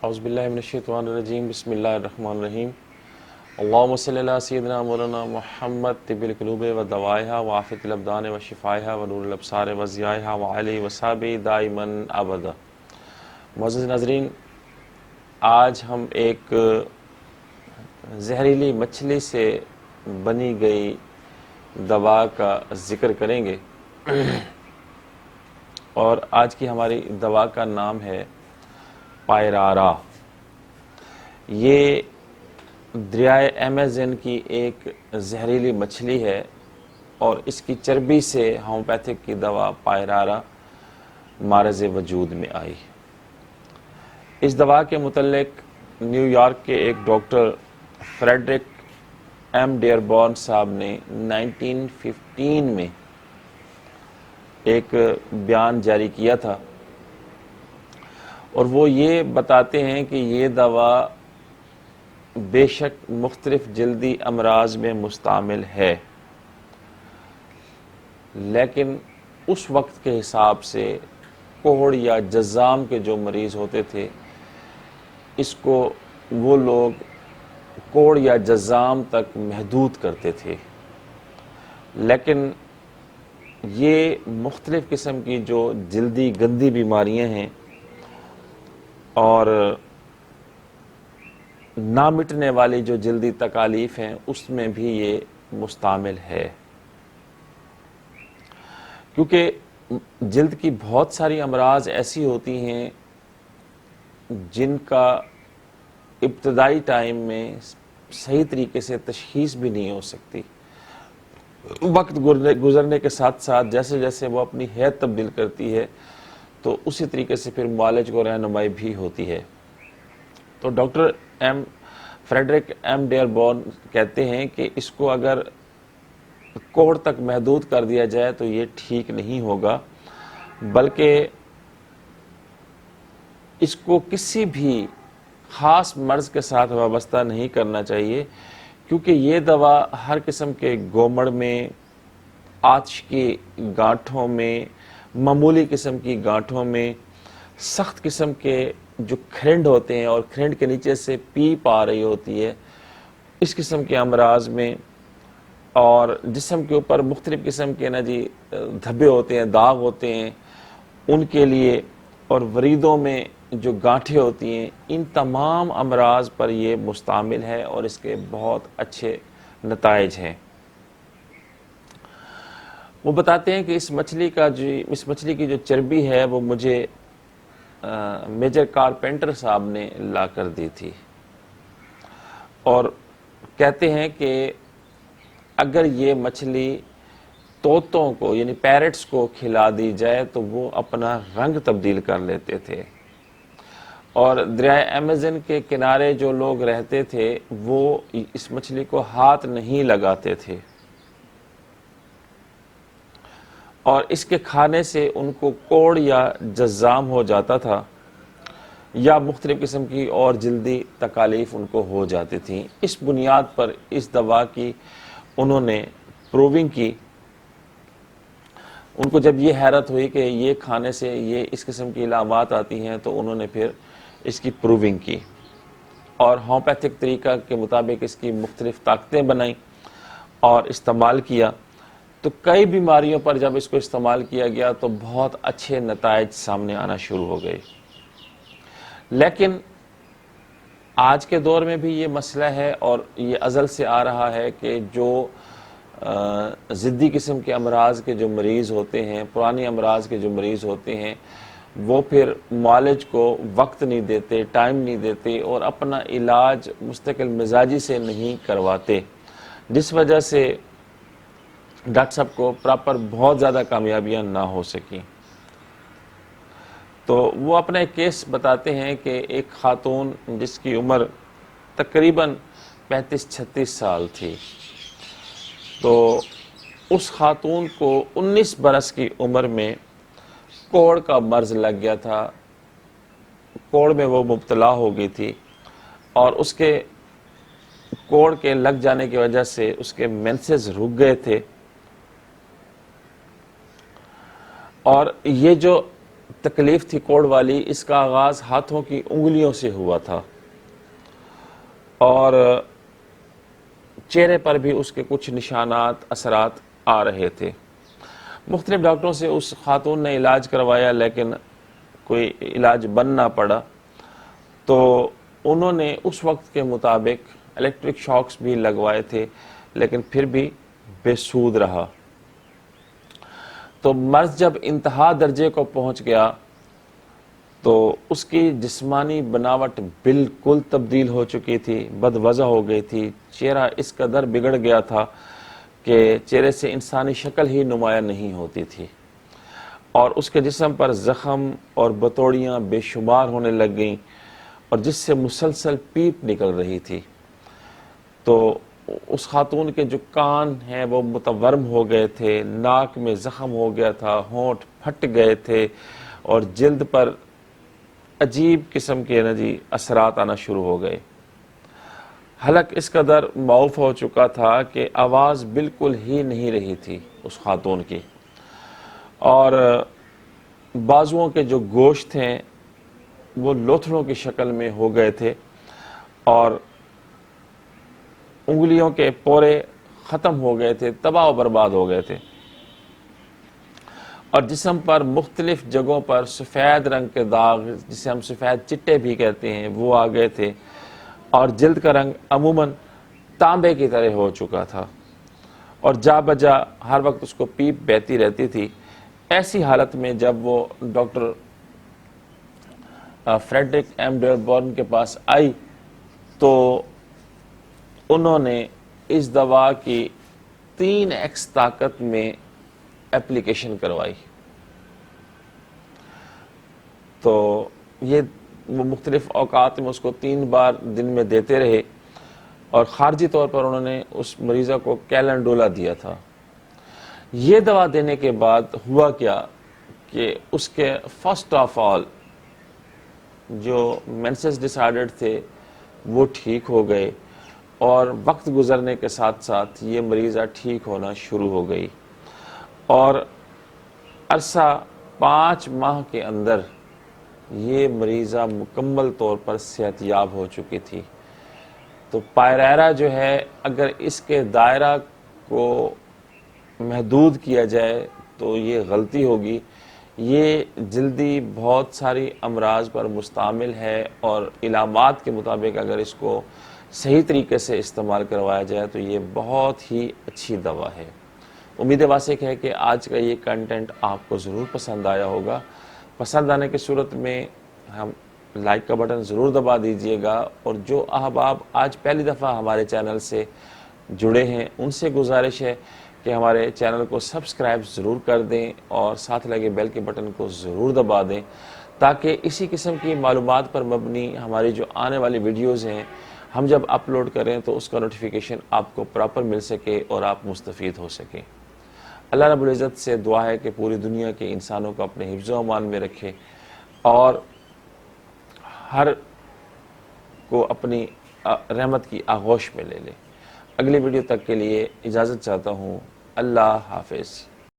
اعوذ باللہ من الشیطان الرجیم بسم اللہ الرحمن الرحیم اللہم صلی علی سیدنا مولانا محمد طب القلوب و دوائها وعافیت الابدان و شفائها و نور الابصار و ضیائها و علیہ وصحبہ دائما ابدا۔ معزز ناظرین، آج ہم ایک زہریلی مچھلی سے بنی گئی دوا کا ذکر کریں گے، اور آج کی ہماری دوا کا نام ہے پائرارا۔ یہ دریائے ایمیزن کی ایک زہریلی مچھلی ہے اور اس کی چربی سے ہومیوپیتھک کی دوا پائرارا معرض وجود میں آئی۔ اس دوا کے متعلق نیو یارک کے ایک ڈاکٹر فریڈرک ایم ڈیئربورن صاحب نے 1915 میں ایک بیان جاری کیا تھا، اور وہ یہ بتاتے ہیں کہ یہ دوا بے شک مختلف جلدی امراض میں مستعمل ہے، لیکن اس وقت کے حساب سے کوڑ یا جزام کے جو مریض ہوتے تھے، اس کو وہ لوگ کوڑ یا جزام تک محدود کرتے تھے، لیکن یہ مختلف قسم کی جو جلدی گندی بیماریاں ہیں اور نہ مٹنے والی جو جلدی تکالیف ہیں، اس میں بھی یہ مستعمل ہے، کیونکہ جلد کی بہت ساری امراض ایسی ہوتی ہیں جن کا ابتدائی ٹائم میں صحیح طریقے سے تشخیص بھی نہیں ہو سکتی۔ وقت گزرنے کے ساتھ ساتھ جیسے جیسے وہ اپنی حیت تبدیل کرتی ہے تو اسی طریقے سے پھر معالج کو رہنمائی بھی ہوتی ہے۔ تو ڈاکٹر فریڈرک ایم ڈیئربورن کہتے ہیں کہ اس کو اگر کوڑ تک محدود کر دیا جائے تو یہ ٹھیک نہیں ہوگا، بلکہ اس کو کسی بھی خاص مرض کے ساتھ وابستہ نہیں کرنا چاہیے، کیونکہ یہ دوا ہر قسم کے گومڑ میں، آتش کی گانٹھوں میں، معمولی قسم کی گانٹھوں میں، سخت قسم کے جو کھرنڈ ہوتے ہیں اور کھرنڈ کے نیچے سے پیپ آ رہی ہوتی ہے، اس قسم کے امراض میں، اور جسم کے اوپر مختلف قسم کے دھبے ہوتے ہیں، داغ ہوتے ہیں، ان کے لیے، اور وریدوں میں جو گانٹھیں ہوتی ہیں، ان تمام امراض پر یہ مستعمل ہے اور اس کے بہت اچھے نتائج ہیں۔ وہ بتاتے ہیں کہ اس مچھلی کی جو چربی ہے وہ مجھے میجر کارپینٹر صاحب نے لا کر دی تھی، اور کہتے ہیں کہ اگر یہ مچھلی طوطوں کو یعنی پیرٹس کو کھلا دی جائے تو وہ اپنا رنگ تبدیل کر لیتے تھے، اور دریائے ایمیزن کے کنارے جو لوگ رہتے تھے وہ اس مچھلی کو ہاتھ نہیں لگاتے تھے، اور اس کے کھانے سے ان کو کوڑ یا جزام ہو جاتا تھا یا مختلف قسم کی اور جلدی تکالیف ان کو ہو جاتی تھیں۔ اس بنیاد پر اس دوا کی انہوں نے پروونگ کی۔ ان کو جب یہ حیرت ہوئی کہ یہ کھانے سے یہ اس قسم کی علامات آتی ہیں تو انہوں نے پھر اس کی پروونگ کی اور ہومیوپیتھک طریقہ کے مطابق اس کی مختلف طاقتیں بنائیں اور استعمال کیا، تو کئی بیماریوں پر جب اس کو استعمال کیا گیا تو بہت اچھے نتائج سامنے آنا شروع ہو گئے۔ لیکن آج کے دور میں بھی یہ مسئلہ ہے اور یہ ازل سے آ رہا ہے کہ جو ضدی قسم کے امراض کے جو مریض ہوتے ہیں، پرانی امراض کے جو مریض ہوتے ہیں، وہ پھر معالج کو وقت نہیں دیتے، ٹائم نہیں دیتے، اور اپنا علاج مستقل مزاجی سے نہیں کرواتے، جس وجہ سے ڈاکٹر صاحب کو پراپر بہت زیادہ کامیابیاں نہ ہو سکیں۔ تو وہ اپنا ایک کیس بتاتے ہیں کہ ایک خاتون جس کی عمر تقریباً 35-36 سال تھی، تو اس خاتون کو 19 برس کی عمر میں کوڑ کا مرض لگ گیا تھا، کوڑ میں وہ مبتلا ہو گئی تھی، اور اس کے کوڑ کے لگ جانے کی وجہ سے اس کے مینسز رک گئے تھے، اور یہ جو تکلیف تھی کوڑ والی، اس کا آغاز ہاتھوں کی انگلیوں سے ہوا تھا، اور چہرے پر بھی اس کے کچھ نشانات، اثرات آ رہے تھے۔ مختلف ڈاکٹروں سے اس خاتون نے علاج کروایا، لیکن کوئی علاج بن نہ پڑا، تو انہوں نے اس وقت کے مطابق الیکٹرک شاکس بھی لگوائے تھے، لیکن پھر بھی بے سود رہا۔ تو مرض جب انتہا درجے کو پہنچ گیا تو اس کی جسمانی بناوٹ بالکل تبدیل ہو چکی تھی، بدوضع ہو گئی تھی، چہرہ اس قدر بگڑ گیا تھا کہ چہرے سے انسانی شکل ہی نمایاں نہیں ہوتی تھی، اور اس کے جسم پر زخم اور بتوڑیاں بے شمار ہونے لگ گئیں، اور جس سے مسلسل پیپ نکل رہی تھی۔ تو اس خاتون کے جو کان ہیں وہ متورم ہو گئے تھے، ناک میں زخم ہو گیا تھا، ہونٹ پھٹ گئے تھے، اور جلد پر عجیب قسم کے اثرات آنا شروع ہو گئے۔ حلق اس قدر معوف ہو چکا تھا کہ آواز بالکل ہی نہیں رہی تھی اس خاتون کی، اور بازوؤں کے جو گوشت ہیں وہ لوتھڑوں کی شکل میں ہو گئے تھے، اور انگلیوں کے پورے ختم ہو گئے تھے، تباہ و برباد ہو گئے تھے، اور جسم پر مختلف جگہوں پر سفید رنگ کے داغ، جسے ہم سفید چٹے بھی کہتے ہیں، وہ آ گئے تھے، اور جلد کا رنگ عموماً تانبے کی طرح ہو چکا تھا، اور جا بجا ہر وقت اس کو پیپ بہتی رہتی تھی۔ ایسی حالت میں جب وہ ڈاکٹر فریڈرک ایم ڈیربورن کے پاس آئی تو انہوں نے اس دوا کی 3x طاقت میں اپلیکیشن کروائی۔ تو یہ وہ مختلف اوقات میں اس کو 3 بار دن میں دیتے رہے، اور خارجی طور پر انہوں نے اس مریضہ کو کیلنڈولا دیا تھا۔ یہ دوا دینے کے بعد ہوا کیا کہ اس کے فرسٹ آف آل جو مینسز ڈس آرڈر تھے وہ ٹھیک ہو گئے، اور وقت گزرنے کے ساتھ ساتھ یہ مریضہ ٹھیک ہونا شروع ہو گئی، اور عرصہ 5 ماہ کے اندر یہ مریضہ مکمل طور پر صحت یاب ہو چکی تھی۔ تو پائریرا جو ہے، اگر اس کے دائرہ کو محدود کیا جائے تو یہ غلطی ہوگی۔ یہ جلدی بہت ساری امراض پر مشتمل ہے، اور علامات کے مطابق اگر اس کو صحیح طریقے سے استعمال کروایا جائے تو یہ بہت ہی اچھی دوا ہے۔ امید واسق ہے کہ آج کا یہ کنٹینٹ آپ کو ضرور پسند آیا ہوگا۔ پسند آنے کی صورت میں ہم لائک کا بٹن ضرور دبا دیجئے گا، اور جو احباب آج پہلی دفعہ ہمارے چینل سے جڑے ہیں ان سے گزارش ہے کہ ہمارے چینل کو سبسکرائب ضرور کر دیں، اور ساتھ لگے بیل کے بٹن کو ضرور دبا دیں، تاکہ اسی قسم کی معلومات پر مبنی ہماری جو آنے والی ویڈیوز ہیں ہم جب اپلوڈ کریں تو اس کا نوٹیفیکیشن آپ کو پراپر مل سکے اور آپ مستفید ہو سکیں۔ اللہ رب العزت سے دعا ہے کہ پوری دنیا کے انسانوں کو اپنے حفظ و امان میں رکھے، اور ہر کو اپنی رحمت کی آغوش میں لے لے۔ اگلی ویڈیو تک کے لیے اجازت چاہتا ہوں۔ اللہ حافظ۔